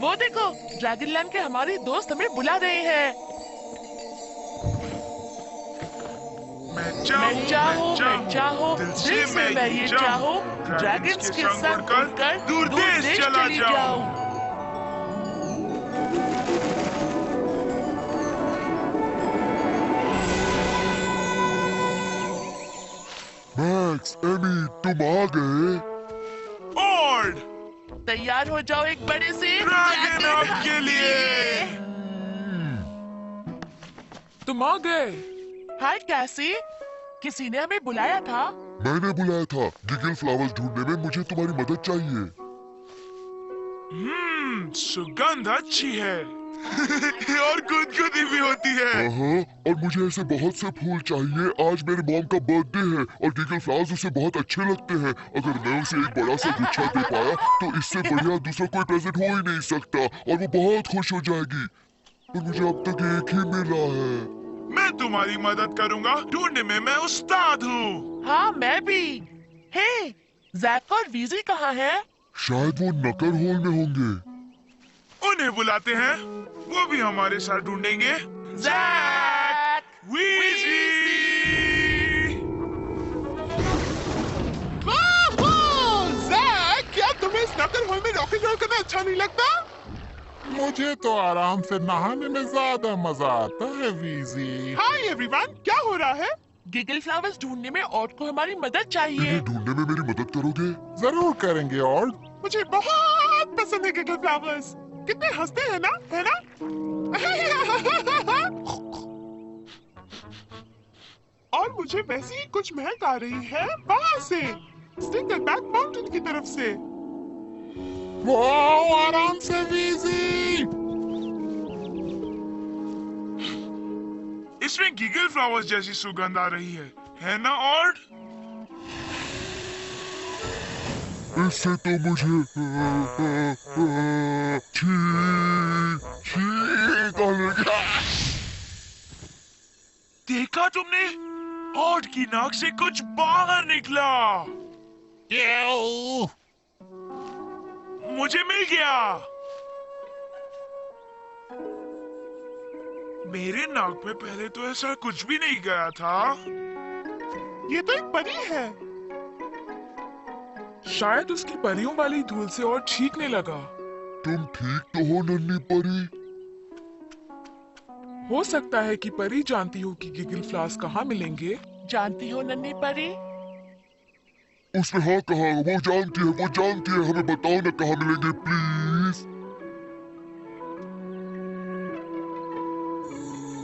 वो देखो, dragon land के हमारे दोस्त हमें बुला रहे हैं। मैं मैं चाहूँ दिल दिल से मैं ये चाहूँ, ड्रैगन्स के संग उड़कर दूर देश चला चली जाऊं। जाऊं। मैक्स, एमी, तुम आ गए? और तैयार हो जाओ एक बड़े से ड्रैगन हग के लिए। तुम आ गए। हाय कैसी, किसी ने हमें बुलाया था। मैंने बुलाया था। गिगल फ्लावर्स ढूंढने में मुझे तुम्हारी मदद चाहिए। सुगंध अच्छी है। और गुदगुदी भी होती है। हाँ, और मुझे ऐसे बहुत से फूल चाहिए। आज मेरे मॉम का बर्थडे है और गिगल फ्लावर्स उसे बहुत अच्छे लगते हैं। अगर मैं उसे एक बड़ा सा गुच्छा दे पाया तो इससे बढ़िया दूसरा कोई प्रेजेंट हो ही नहीं सकता और वो बहुत खुश हो जाएगी। पर मुझे अब तक एक ही मिला है। मैं तुम्हारी मदद करूंगा, ढूंढने में मैं उस्ताद हूँ। हाँ मैं भी। हे, जैक और वीजी कहाँ है? शायद वो नकर होल में होंगे। उन्हें बुलाते हैं, वो भी हमारे साथ ढूंढेंगे। Jack, V G. जैक, क्या तुम्हें स्नकर होल में रॉकेट रोल करना अच्छा नहीं लगता? मुझे तो आराम से नहाने में ज्यादा मजा आता है वीजी। हाय एवरीवन, क्या हो रहा है? गिगल फ्लावर्स ढूंढने में और को हमारी मदद चाहिए। इन्हें ढूंढने में मेरी मदद करोगे? जरूर करेंगे। और मुझे बहुत पसंद है गिगल फ्लावर्स। कितने हंसते हैं ना, है ना? और मुझे वैसी ही कुछ महक आ रही है वहाँ से, स्टिंगलबैक माउंटेन की तरफ से। वो आराम से वीजी। इसमें गिगल फ्लावर्स जैसी सुगंध आ रही है ना? और इससे तो मुझे छींक आने लगा। देखा तुमने? हॉट की नाक से कुछ बाहर निकला। मुझे मिल गया। मेरे नाक में पहले तो ऐसा कुछ भी नहीं गया था। ये तो एक परी है। शायद उसकी परियों वाली धूल से और छींकने लगा। तुम ठीक तो हो नन्ही परी? हो सकता है कि परी जानती हो कि गिगल फ्लावर्स कहाँ मिलेंगे। जानती हो नन्ही परी? उसने हाँ कहा। वो जानती है। हमें बताओ ना कहाँ मिलेंगे प्लीज।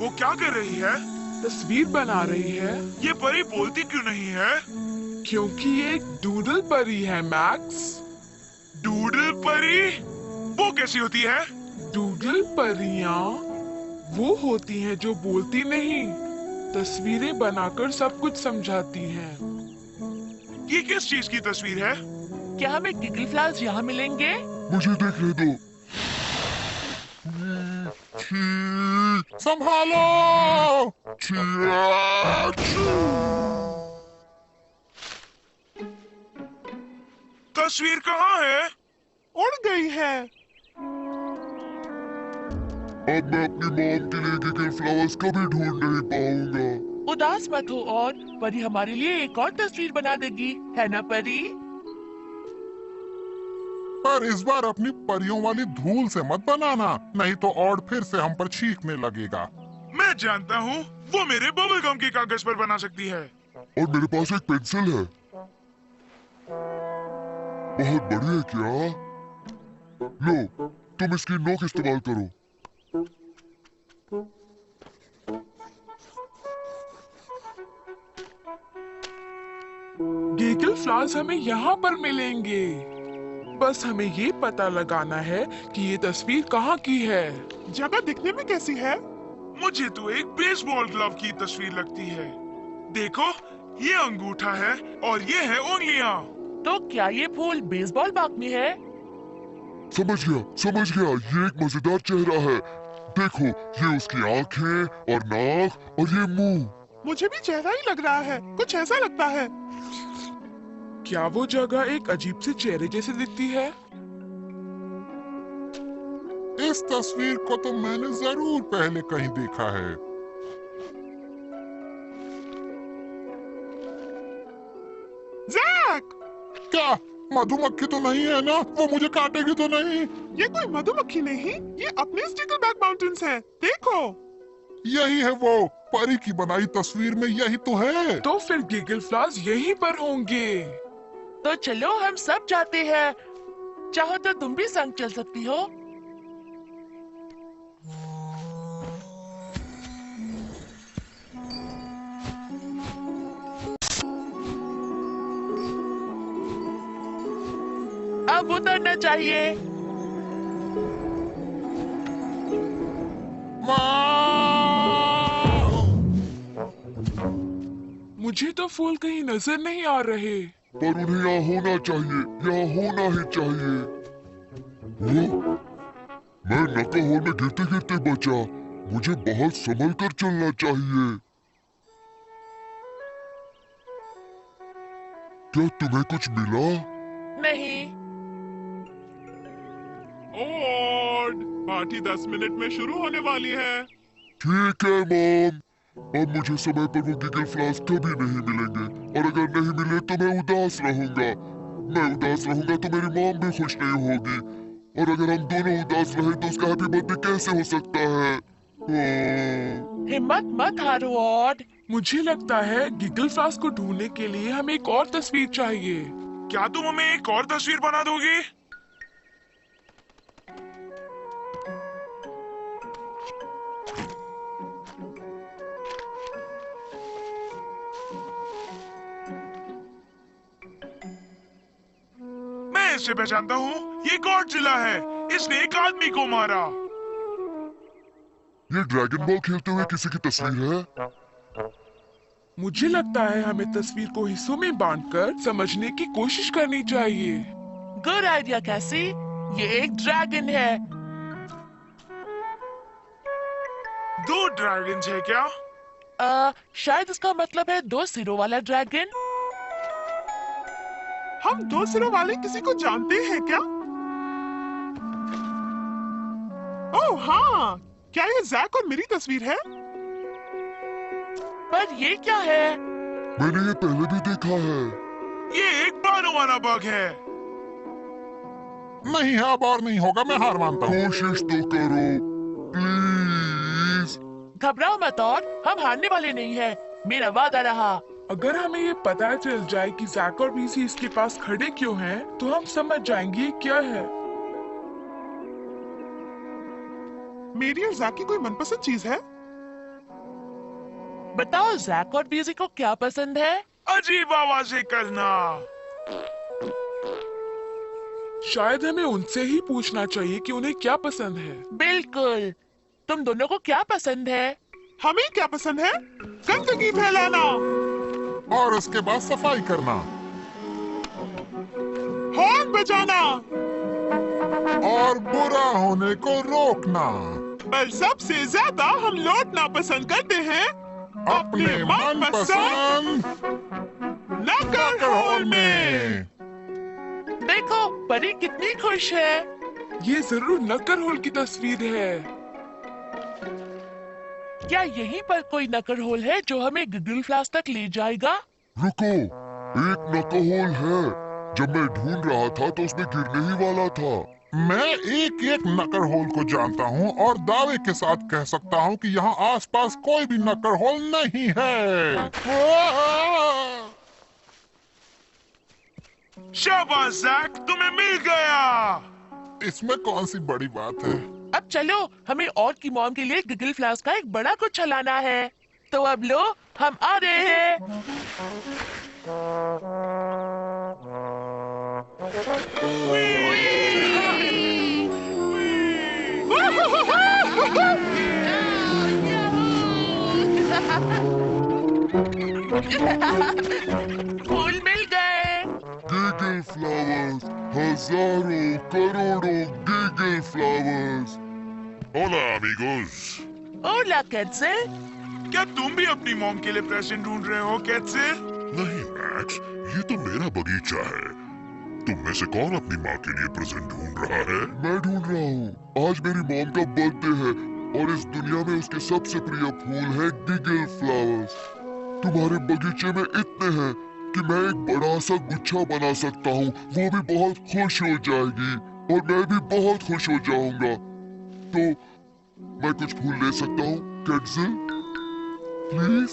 वो क्या कर रही है? तस्वीर बना रही है। ये परी बोलती क्यों नहीं है? क्योंकि ये एक डूडल परी है मैक्स। डूडल परी? वो कैसी होती है? डूडल परियां वो होती हैं जो बोलती नहीं, तस्वीरें बनाकर सब कुछ समझाती हैं। ये किस चीज की तस्वीर है? क्या हमें गिगल फ्लावर्स यहाँ मिलेंगे? मुझे देखने दो। संभालो। तस्वीर कहाँ है? उड़ गई है। अब मैं अपनी मॉम के लिए गिगल फ्लावर्स कभी ढूंढ नहीं पाऊंगा। उदास मत हो, और परी हमारे लिए एक और तस्वीर बना देगी, है ना परी? पर इस बार अपनी परियों वाली धूल से मत बनाना, नहीं तो और फिर से हम पर छींकने लगेगा। मैं जानता हूँ, वो मेरे बबल गम के कागज पर बना सकती है। और मेरे पास एक पेंसिल है। बहुत बड़ी है क्या? लो, तुम इसकी नोक इस्तेमाल करो। गिगल फ्लावर्स हमें यहाँ पर मिलेंगे। बस हमें ये पता लगाना है कि ये तस्वीर कहाँ की है। जगह दिखने में कैसी है? मुझे तो एक बेसबॉल ग्लव की तस्वीर लगती है। देखो, ये अंगूठा है और ये है उंगलियां। तो क्या ये फूल बेसबॉल बाग में है? समझ गया। ये एक मजेदार चेहरा है। देखो, ये उसकी आंखें और नाक और ये मुंह। मुझे भी चेहरा ही लग रहा है, कुछ ऐसा लगता है। क्या वो जगह एक अजीब से चेहरे जैसे दिखती है? इस तस्वीर को तो मैंने जरूर पहले कहीं देखा है। जैक! क्या मधुमक्खी तो नहीं है ना? वो मुझे काटेगी तो नहीं? ये कोई मधुमक्खी नहीं, ये अपने स्टिकलबैक माउंटेन्स हैं। देखो। यही है वो परी की बनाई तस्वीर में, यही तो है। तो फिर गिगल फ्लॉवर्स यहीं पर होंगे। तो चलो हम सब जाते हैं। चाहो तो तुम भी संग चल सकती हो। अब उतरना चाहिए। मुझे तो फूल कहीं नजर नहीं आ रहे। पर उन्हें यहाँ होना चाहिए, यहाँ होना ही चाहिए। वो? मैं नका हॉल में गिरते गिरते बचा। मुझे बहुत संभल कर चलना चाहिए। क्या तुम्हें कुछ मिला? नहीं। और पार्टी 10 मिनट में शुरू होने वाली है। ठीक है मॉम। अब मुझे समय पर वो गिगल फ्लॉवर्स कभी नहीं मिलेंगे, और अगर नहीं मिले तो मैं उदास रहूंगा। मैं उदास रहूंगा तो मेरी मॉम भी खुश नहीं होगी, और अगर हम दोनों उदास रहे तो उसका हैप्पी बर्थडे कैसे हो सकता है? हिम्मत मत हारो ऑड। मुझे लगता है गिगल फ्लॉवर्स को ढूंढने के लिए हमें एक और तस्वीर चाहिए। क्या तुम हमें एक और तस्वीर बना दोगी? मैं इसे पहचानता हूँ, ये गॉडजिला है। इसने एक आदमी को मारा। ये ड्रैगन बॉल खेलते हुए किसी की तस्वीर है। मुझे लगता है हमें तस्वीर को हिस्सों में बांटकर समझने की कोशिश करनी चाहिए। गुड आइडिया कैसी। ये एक ड्रैगन है। 2 ड्रैगन्स है क्या? शायद इसका मतलब है 2 सिरों वाला ड्रैगन। हम 2 सिरों वाले किसी को जानते हैं क्या? ओह हाँ, क्या ये जैक और मेरी तस्वीर है? पर ये क्या है? मैंने ये पहले भी देखा है। ये एक बालों वाला बग है। नहीं है, अब और नहीं होगा, मैं हार मानता हूँ। कोशिश तो करो प्लीज। घबराओ मत और हम हारने वाले नहीं हैं। मेरा वादा रहा। अगर हमें ये पता चल जाए कि जैक और बीसी इसके पास खड़े क्यों हैं, तो हम समझ जाएंगे ये क्या है। मेरी और जैक की कोई मनपसंद चीज है? बताओ जैक और बीजी को क्या पसंद है? अजीब आवाजें करना। शायद हमें उनसे ही पूछना चाहिए कि उन्हें क्या पसंद है। बिल्कुल। तुम दोनों को क्या पसंद है? हमें क्या पसंद है? गंदगी फैलाना, और उसके बाद सफाई करना, हॉर्न बजाना, और बुरा होने को रोकना। पर सबसे ज्यादा हम लौटना पसंद करते हैं अपने मनपसंद नकर हॉल में। देखो परी कितनी खुश है। ये जरूर नक्कर होल की तस्वीर है। क्या यहीं पर कोई नकर होल है जो हमें गिगल फ्लॉवर्स तक ले जाएगा? रुको, एक नका होल है। जब मैं ढूंढ रहा था तो उसमें गिरने ही वाला था। मैं एक एक नकर होल को जानता हूँ और दावे के साथ कह सकता हूँ कि यहाँ आसपास कोई भी नकर होल नहीं है। शाबाश जैक, तुम्हें मिल गया। इसमें कौन सी बड़ी बात है? अब चलो, हमें और की मॉम के लिए गिगल फ्लॉवर्स का एक बड़ा गुच्छा लाना है। तो अब लो, हम आ रहे हैं। फूल मिल गए। गिगल फ्लावर्स, हजारों करोड़ों giggle flowers. Hola amigos. Hola, Quetzal. क्या तुम भी अपनी मॉम के लिए प्रेजेंट ढूंढ रहे हो कैसे? नहीं मैक्स, ये तो मेरा बगीचा है। तुम में से कौन अपनी माँ के लिए प्रेजेंट ढूंढ रहा है? मैं ढूंढ रहा हूँ। आज मेरी मॉम का बर्थडे है और इस दुनिया में उसके सबसे प्रिय फूल है गिगल फ्लावर्स। तुम्हारे बगीचे में इतने हैं कि मैं एक बड़ा सा गुच्छा बना सकता हूँ। वो भी बहुत खुश हो जाएगी और मैं भी बहुत खुश हो जाऊंगा। तो मैं कुछ फूल ले सकता हूँ कैटजिल? प्लीज?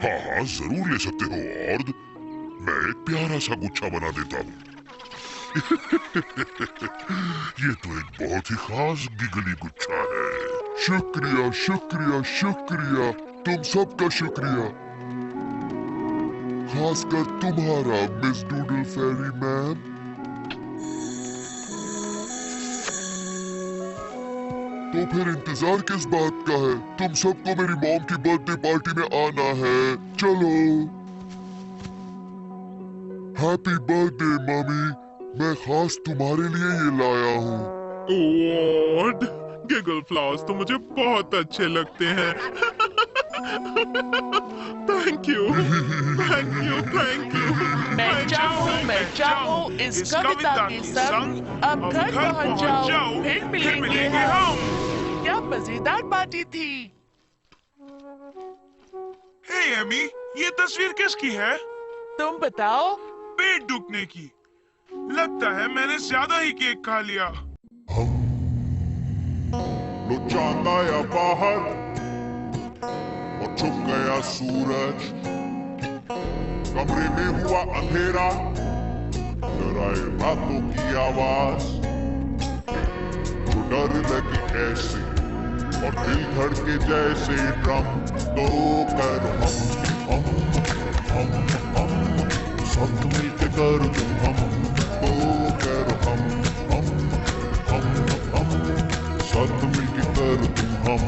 हाँ हाँ जरूर ले सकते हो ऑर्ड। मैं एक प्यारा सा गुच्छा बना देता हूँ। ये तो एक बहुत ही खास गिगली गुच्छा है। शुक्रिया शुक्रिया शुक्रिया, तुम सबका शुक्रिया, खासकर तुम्हारा मिस डूडल फेरी मैम। तो फिर इंतजार किस बात का है? तुम सबको मेरी मॉम की बर्थडे पार्टी में आना है। चलो। हैप्पी बर्थडे मम्मी, मैं खास तुम्हारे लिए ये लाया हूँ। ऑर्ड, गिगल फ्लावर्स तो मुझे बहुत अच्छे लगते हैं। Thank you, thank you, thank you. मैं चाहूँ इस कविता के संग अब घर पहुँच जाओ, फिर मिलेंगे हम। क्या मजेदार पार्टी थी। हे एमी, ये तस्वीर किसकी है? तुम बताओ। पेट दुखने की। लगता है मैंने ज्यादा ही केक खा लिया। लो चांद आया बाहर और छुप गया सूरज। कमरे में हुआ अंधेरा, डराए रातों की आवाज। जो डर लगी ऐसे और दिल धड़के जैसे ड्रम। तो कर हम सब मिलके कर तुम हम। तो कर हम सब मिलके कर तुम हम।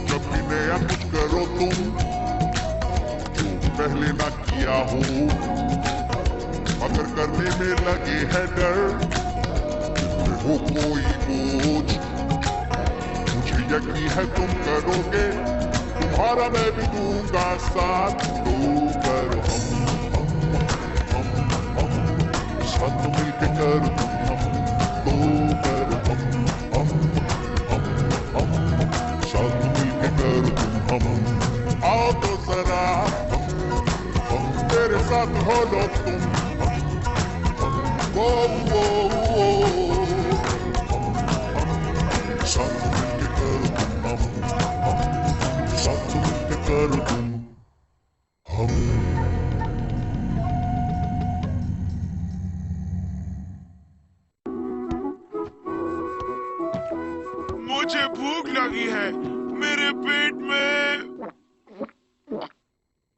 जब भी नया कुछ करो तुम जो पहले ना किया हो, अगर करने में लगे है डर, हो कोई बोझ, मुझे यकीन है तुम करोगे, तुम्हारा मैं भी दूंगा साथ। तो करो हम साथ मिलके कर तुम हम। तो करो हम साथ मिलके कर तुम हम। आओ तो जरा मेरे साथ हो लो तुम। वो साथ मिलके कर तुम हम। साथ मिलके कर तुम हम। मुझे भूख लगी है। मेरे पेट में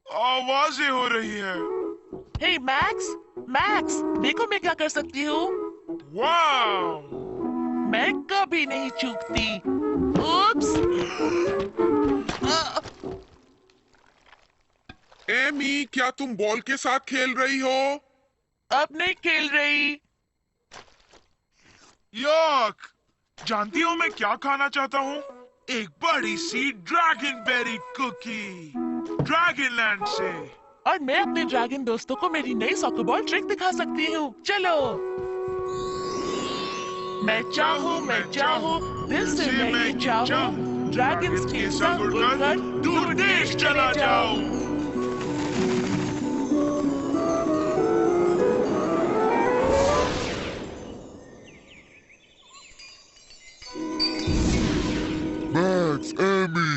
आवाजें हो रही है। हे मैक्स, देखो मैं क्या कर सकती हूँ। वाह! मैं कभी नहीं चूकती। उप्स। एमी, क्या तुम बॉल के साथ खेल रही हो? अब नहीं खेल रही। यक! जानती हो मैं क्या खाना चाहता हूँ? एक बड़ी सी ड्रैगन बेरी कुकी, ड्रैगनलैंड से। और मैं अपने ड्रैगन दोस्तों को मेरी नई सॉकर बॉल ट्रिक दिखा सकती हूँ। चलो। मैं चाहूँ दिल से मैं ये चाहूँ, ड्रैगन्स के संग उड़कर दूर देश चला जाऊँ। मैक्स, एमी,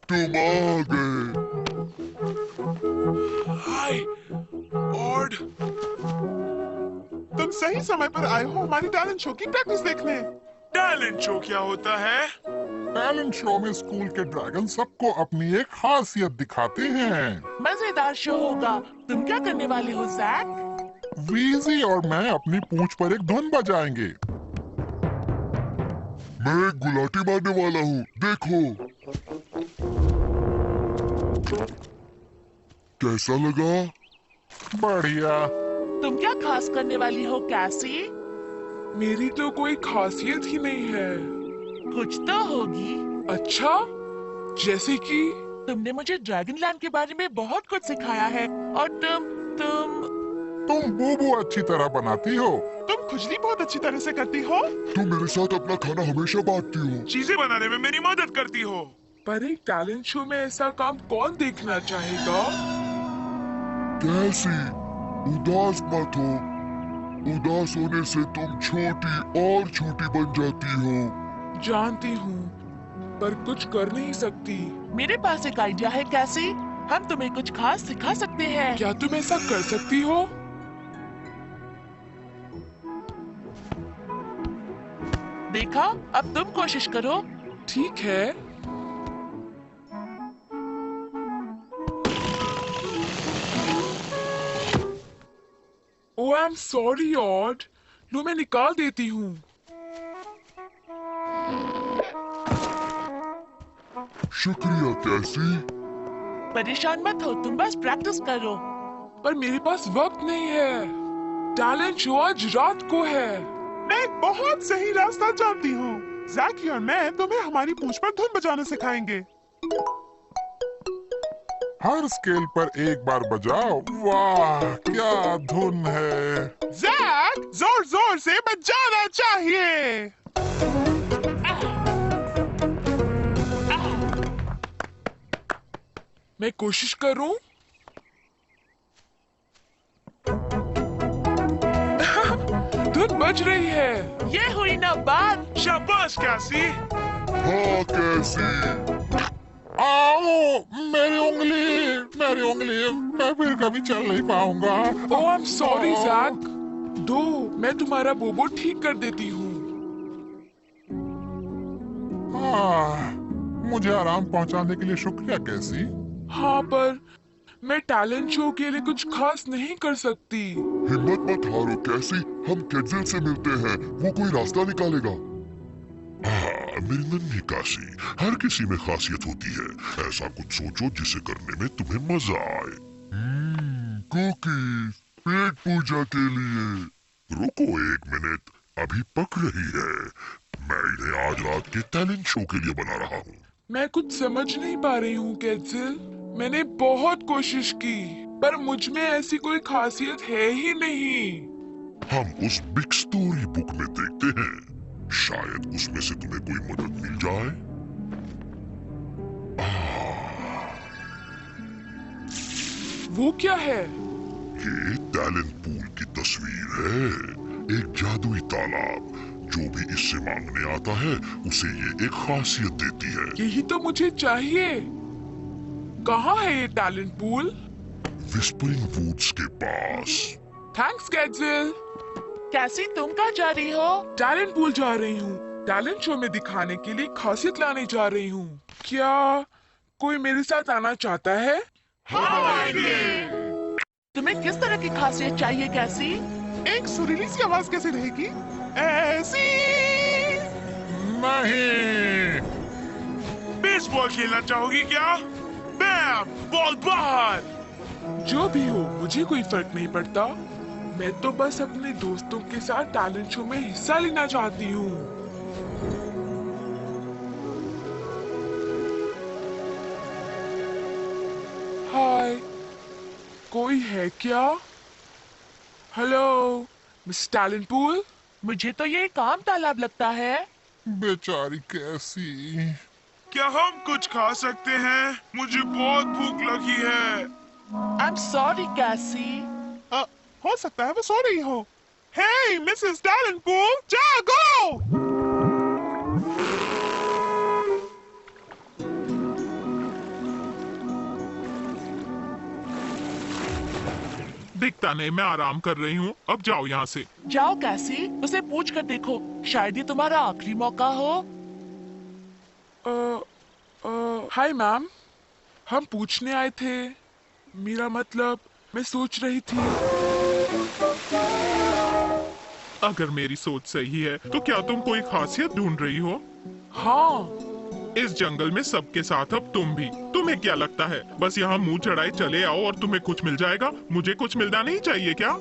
तुम आ गए। हाय ऑर्ड, तुम सही समय पर आए हो हमारी टैलेंट शो की प्रैक्टिस देखने। टैलेंट शो क्या होता है? टैलेंट शो में स्कूल के ड्रैगन सबको अपनी एक खासियत दिखाते हैं। मजेदार शो होगा। तुम क्या करने वाले हो जैक? वीजी और मैं अपनी पूंछ पर एक धुन बजाएंगे। मैं एक गुलाटी मारने वाला हूँ, देखो। कैसा लगा? बढ़िया। तुम क्या खास करने वाली हो कैसी? मेरी तो कोई खासियत ही नहीं है। कुछ तो होगी। अच्छा, जैसे कि तुमने मुझे ड्रैगन लैंड के बारे में बहुत कुछ सिखाया है और तुम बूबू अच्छी तरह बनाती हो। तुम खुजली बहुत अच्छी तरह से करती हो। तुम मेरे साथ अपना खाना हमेशा बांटती हो। चीजें बनाने में मेरी मदद करती हो। पर एक टैलेंट शो में ऐसा काम कौन देखना चाहेगा? कैसी? उदास मत हो। उदास होने से तुम छोटी और छोटी बन जाती हो। जानती हूँ, पर कुछ कर नहीं सकती। मेरे पास एक आइडिया है कैसी। हम तुम्हें कुछ खास सिखा सकते हैं। क्या तुम ऐसा कर सकती हो? देखा, अब तुम कोशिश करो। ठीक है। ओह आई एम सॉरी ऑड। लो मैं निकाल देती हूँ। शुक्रिया कैसी। परेशान मत हो, तुम बस प्रैक्टिस करो। पर मेरे पास वक्त नहीं है। टैलेंट शो आज रात को है। मैं एक बहुत सही रास्ता जानती हूँ। जैकी और मैं तुम्हें हमारी पूंछ पर धुन बजाना सिखाएंगे। हर स्केल पर एक बार बजाओ। वाह क्या धुन है। जैक, जोर जोर से बजाना चाहिए। मैं कोशिश करूं? धुन बज रही है। ये हुई ना बात। शाबाश कैसी। हाँ कैसी। आओ मेरी उंगली, मैं फिर कभी चल नहीं पाऊंगा। ओह आई एम सॉरी जैक। दो, मैं तुम्हारा बोबो ठीक कर देती हूँ। मुझे आराम पहुंचाने के लिए शुक्रिया कैसी। हाँ, पर मैं टैलेंट शो के लिए कुछ खास नहीं कर सकती। हिम्मत मत हारो कैसी। हम केटजिल से मिलते हैं, वो कोई रास्ता निकालेगा। हाँ मेरी नन्ही काशी, हर किसी में खासियत होती है। ऐसा कुछ सोचो जिसे करने में तुम्हें मजा आए। कुकीज, पेट पूजा के लिए। रुको एक मिनट, अभी पक रही है। मैं इन्हें आज रात के टैलेंट शो के लिए बना रहा हूँ। मैं कुछ समझ नहीं पा रही हूँ केटजिल। मैंने बहुत कोशिश की, पर मुझ में ऐसी कोई खासियत है ही नहीं। हम उस बिग स्टोरी बुक में देखते हैं, शायद उसमें से तुम्हें कोई मदद मिल जाए। वो क्या है? ये टैलेंट पूल की तस्वीर है। एक जादुई तालाब। जो भी इससे मांगने आता है उसे ये एक खासियत देती है। यही तो मुझे चाहिए। कहाँ है ये टैलेंट पूल? विस्परिंग वुड्स के पास। थैंक्स केटजिल। कैसी, तुम कहाँ जा रही हो? टैलेंट पूल जा रही हूँ। टैलेंट शो में दिखाने के लिए खासियत लाने जा रही हूँ। क्या कोई मेरे साथ आना चाहता है? तुम्हें किस तरह की खासियत चाहिए कैसी? एक सुरीली सी आवाज कैसे रहेगी? ऐसी। नहीं। बेसबॉल खेलना चाहोगी क्या? बैम, बॉल बाहर। जो भी हो, मुझे कोई फर्क नहीं पड़ता। मैं तो बस अपने दोस्तों के साथ टैलेंट शो में हिस्सा लेना चाहती हूँ। हाय, कोई है क्या? Hello miss talent pool. मुझे तो ये काम तालाब लगता है। बेचारी कैसी। क्या हम कुछ खा सकते हैं? मुझे बहुत भूख लगी है। आई एम सॉरी कैसी। हो सकता है वो सो रही हो। हे मिसेस टैलेंट पूल, जागो। दिखता नहीं, मैं आराम कर रही हूँ। अब जाओ यहाँ से। जाओ कैसी, उसे पूछ कर देखो, शायद ये तुम्हारा आखिरी मौका हो। हाय मैम, हम पूछने आए थे। मेरा मतलब, मैं सोच रही थी। अगर मेरी सोच सही है तो क्या तुम कोई खासियत ढूंढ रही हो? हाँ, इस जंगल में सबके साथ अब तुम भी। तुम्हें क्या लगता है बस यहाँ मुंह चढ़ाए चले आओ और तुम्हें कुछ मिल जाएगा? मुझे कुछ मिलना नहीं चाहिए क्या?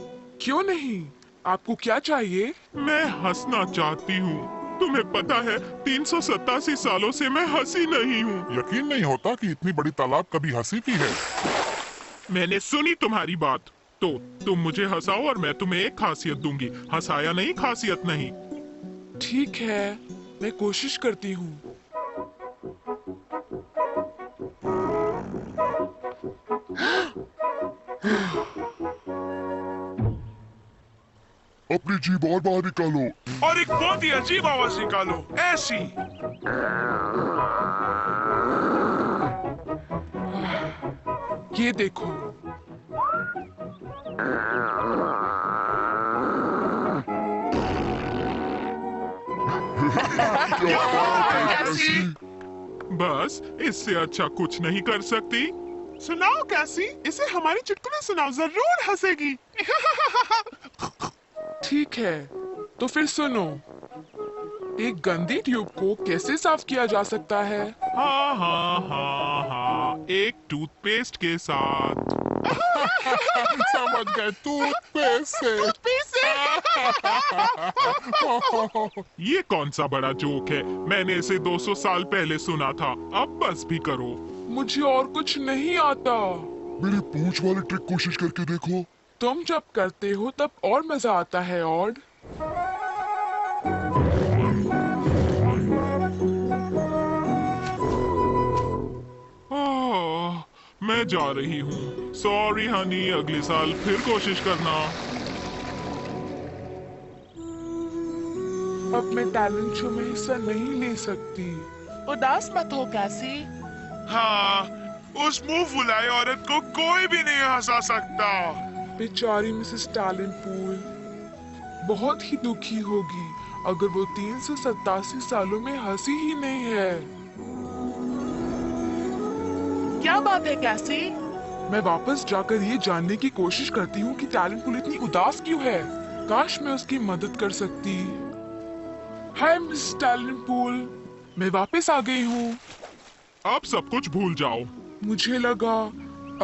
क्यों नहीं? आपको क्या चाहिए? मैं हंसना चाहती हूँ। तुम्हें पता है 387 सालों से मैं हंसी नहीं हूँ। यकीन नहीं होता कि इतनी बड़ी तालाब कभी हंसी भी है। मैंने सुनी तुम्हारी बात, तो तुम मुझे हंसाओ और मैं तुम्हें एक खासियत दूंगी। हंसाया नहीं, खासियत नहीं। ठीक है, मैं कोशिश करती हूँ। अपनी जीभ और बाहर निकालो। और एक बहुत ही अजीब आवाज निकालो, ऐसी। ये देखो। कैसी? बस इससे अच्छा कुछ नहीं कर सकती। सुनाओ कैसी, इसे हमारी चुटकुले सुनाओ, जरूर हंसेगी। ठीक है, तो फिर सुनो। एक गंदी ट्यूब को कैसे साफ किया जा सकता है? हाँ हाँ हाँ हाँ, एक टूथपेस्ट के साथ। समझ गए, टूथपेस्ट से। ये कौन सा बड़ा जोक है? मैंने इसे 200 साल पहले सुना था। अब बस भी करो। मुझे और कुछ नहीं आता। मेरी पूंछ वाली ट्रिक कोशिश करके देखो। तुम जब करते हो तब और मजा आता है। ऑड मैं जा रही हूँ। सॉरी हनी, अगले साल फिर कोशिश करना। अब मैं टैलेंट शो में हिस्सा नहीं ले सकती। उदास मत हो कैसी। हाँ, उस मुंह फुलाए औरत को कोई भी नहीं हंसा सकता। बेचारी मिसेस टैलेंट पूल बहुत ही दुखी होगी अगर वो 387 सालों में हंसी ही नहीं है। क्या बात है कैसी? मैं वापस जाकर ये जानने की कोशिश करती हूँ कि टैलेंट पूल इतनी उदास क्यों है। काश मैं उसकी मदद कर सकती। हाय मिस टैलेंट पूल, मैं वापस आ गई हूँ। अब सब कुछ भूल जाओ। मुझे लगा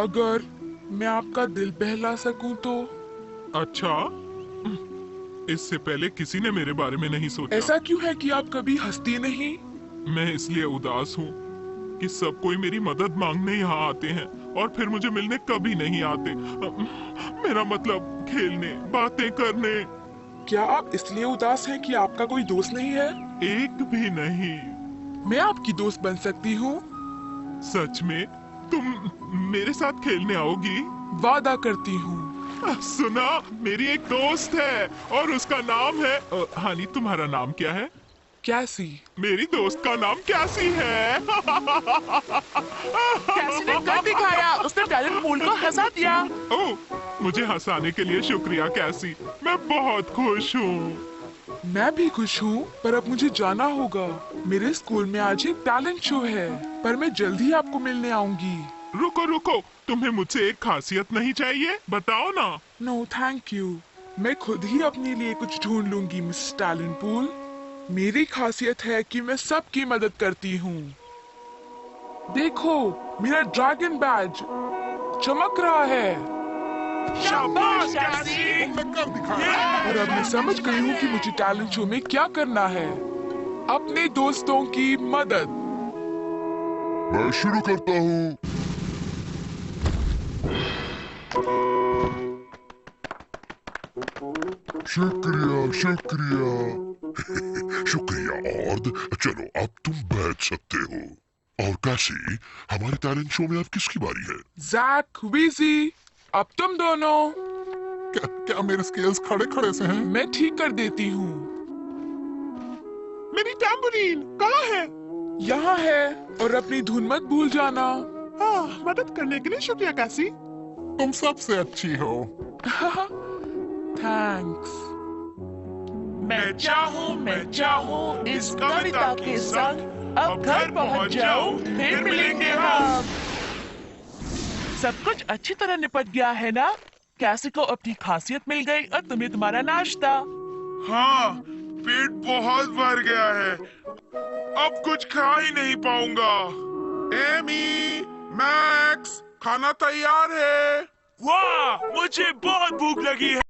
अगर मैं आपका दिल बहला सकूं तो। अच्छा, इससे पहले किसी ने मेरे बारे में नहीं सोचा। ऐसा क्यों है कि आप कभी हंसती नहीं? मैं इसलिए उदास हूँ कि सब कोई मेरी मदद मांगने यहाँ आते हैं और फिर मुझे मिलने कभी नहीं आते। मेरा मतलब खेलने, बातें करने। क्या आप इसलिए उदास हैं कि आपका कोई दोस्त नहीं है? एक भी नहीं। मैं आपकी दोस्त बन सकती हूँ। सच में? तुम मेरे साथ खेलने आओगी? वादा करती हूँ। सुना, मेरी एक दोस्त है और उसका नाम है हानी। तुम्हारा नाम क्या है? कैसी। मेरी दोस्त का नाम कैसी है। कैसी ने कर दिखाया, उसने टैलेंट पूल को हंसा दिया। ओह, मुझे हंसाने के लिए शुक्रिया कैसी। मैं बहुत खुश हूँ। मैं भी खुश हूँ, पर अब मुझे जाना होगा। मेरे स्कूल में आज एक टैलेंट शो है, पर मैं जल्द ही आपको मिलने आऊंगी। रुको रुको, तुम्हें मुझसे एक खासियत नहीं चाहिए? बताओ ना। नो थैंक यू, मैं खुद ही अपने लिए कुछ ढूंढ लूंगी मिस टैलेंट पूल। मेरी खासियत है कि मैं सबकी मदद करती हूँ। देखो, मेरा ड्रैगन बैज चमक रहा है। शाबाश कैसी। तुमने कर दिखाया। और अब मैं समझ गई हूँ कि मुझे टैलेंट शो में क्या करना है। अपने दोस्तों की मदद। मैं शुरू करता हूँ। शुक्रिया शुक्रिया। शुक्रिया ऑर्ड। चलो अब तुम बैठ सकते हो। और कैसी, हमारे टैलेंट शो में अब किसकी बारी है? जैक, वीजी, अब तुम दोनों। क्या मेरे स्केल्स खड़े खड़े से हैं? मैं ठीक कर देती हूँ। मेरी टैम्बोलिन कहाँ है? यहाँ है, और अपनी धुन मत भूल जाना। मदद करने के लिए शुक्रिया कैसी। तुम सबसे अच्छी हो। थैंक्स। मैं चाहूँ इस कविता के संग अब घर पहुँच जाऊँ, फिर मिलेंगे हम। सब कुछ अच्छी तरह निपट गया है ना? कैसी को अपनी खासियत मिल गई और तुम्हें तुम्हारा नाश्ता। हाँ, पेट बहुत भर गया है। अब कुछ खा ही नहीं पाऊंगा। एमी, मैक्स, खाना तैयार है। वाह, मुझे बहुत भूख लगी है।